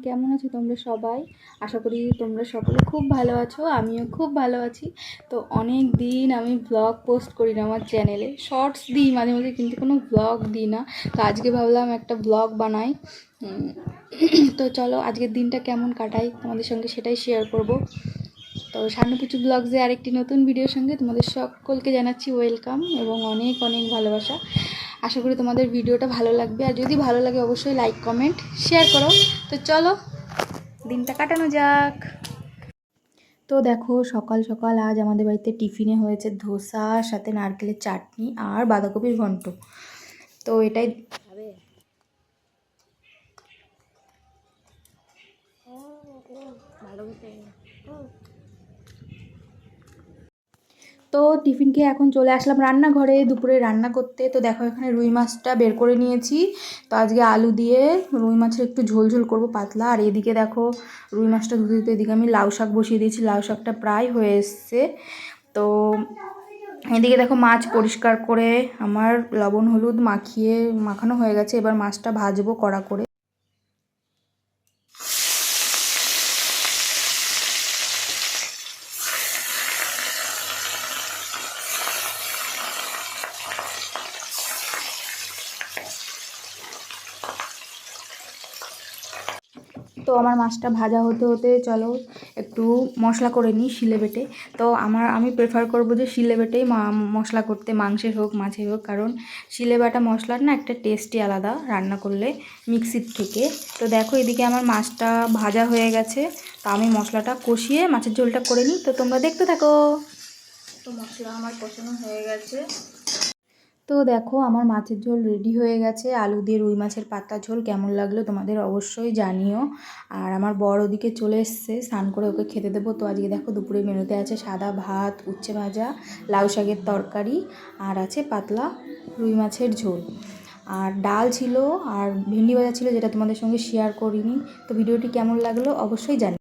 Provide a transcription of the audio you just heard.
কেমন আছো তোমরা সবাই? আশা করি তোমরা সকলে খুব ভালো আছো, আমিও খুব ভালো আছি। তো অনেক দিন আমি ব্লগ পোস্ট করি না আমার চ্যানেলে, শর্টস দিই মাঝে মাঝে, কিন্তু কোনো ব্লগ দিই না। তো আজকে ভাবলাম একটা ব্লগ বানাই। তো চলো আজকের দিনটা কেমন কাটাই তোমাদের সঙ্গে সেটাই শেয়ার করব। তো সানুপুচু ব্লগসে আরেকটি নতুন ভিডিওর সঙ্গে তোমাদের সকলকে জানাচ্ছি ওয়েলকাম এবং অনেক অনেক ভালোবাসা। আশা করি তোমাদের ভিডিওটা ভালো লাগবে, আর যদি ভালো লাগে অবশ্যই লাইক কমেন্ট শেয়ার করো। তো চলো দিনটা কাটানো যাক। তো দেখো সকাল সকাল আজ আমাদের বাড়িতে টিফিনে হয়েছে ধোসা, সাথে নারকেলের চাটনি আর বাঁধাকপির ঘন্ট। তো এটাই তো টিফিন খেয়ে এখন চলে আসলাম রান্নাঘরে দুপুরে রান্না করতে। তো দেখো এখানে রুই মাছটা বের করে নিয়েছি। তো আজকে আলু দিয়ে রুই মাছের একটু ঝোল ঝোল করবো পাতলা। আর এদিকে দেখো রুই মাছটা ধুতে ধুতে এদিকে আমি লাউ শাক বসিয়ে দিয়েছি, লাউ শাকটা প্রায় হয়ে এসছে। তো এদিকে দেখো মাছ পরিষ্কার করে আমার লবণ হলুদ মাখানো হয়ে গেছে। এবার মাছটা ভাজবো কড়া করে। তো আমার মাছটা ভাজা হতে হতে চলো একটু মশলা করে নিই শিলে বেটে। তো আমি প্রেফার করব যে শিলে বেটেই মশলা করতে, মাংসের হোক মাছের হোক, কারণ শিলে বাটা মশলার না একটা টেস্টই আলাদা রান্না করলে মিক্সির থেকে। তো দেখো এদিকে আমার মাছটা ভাজা হয়ে গেছে। তো আমি মশলাটা কষিয়ে মাছের ঝোলটা করে নিই। তো তোমরা দেখতে থাকো। তো মশলা আমার কষানো হয়ে গেছে। তো দেখো আমার মাছের ঝোল রেডি হয়ে গেছে। আলু দিয়ে রুই মাছের পাতা ঝোল কেমন লাগলো তোমাদের অবশ্যই জানিও। আর আমার বড় ওদিকে চলে এসছে, স্নান করে ওকে খেতে দেবো। তো আজকে দেখো দুপুরে মেনুতে আছে সাদা ভাত, উচ্ছে ভাজা, লাউ শাকের তরকারি, আর আছে পাতলা রুই মাছের ঝোল, আর ডাল ছিল, আর ভেন্ডি ভাজা ছিল যেটা তোমাদের সঙ্গে শেয়ার করিনি। তো ভিডিওটি কেমন লাগলো অবশ্যই জানি।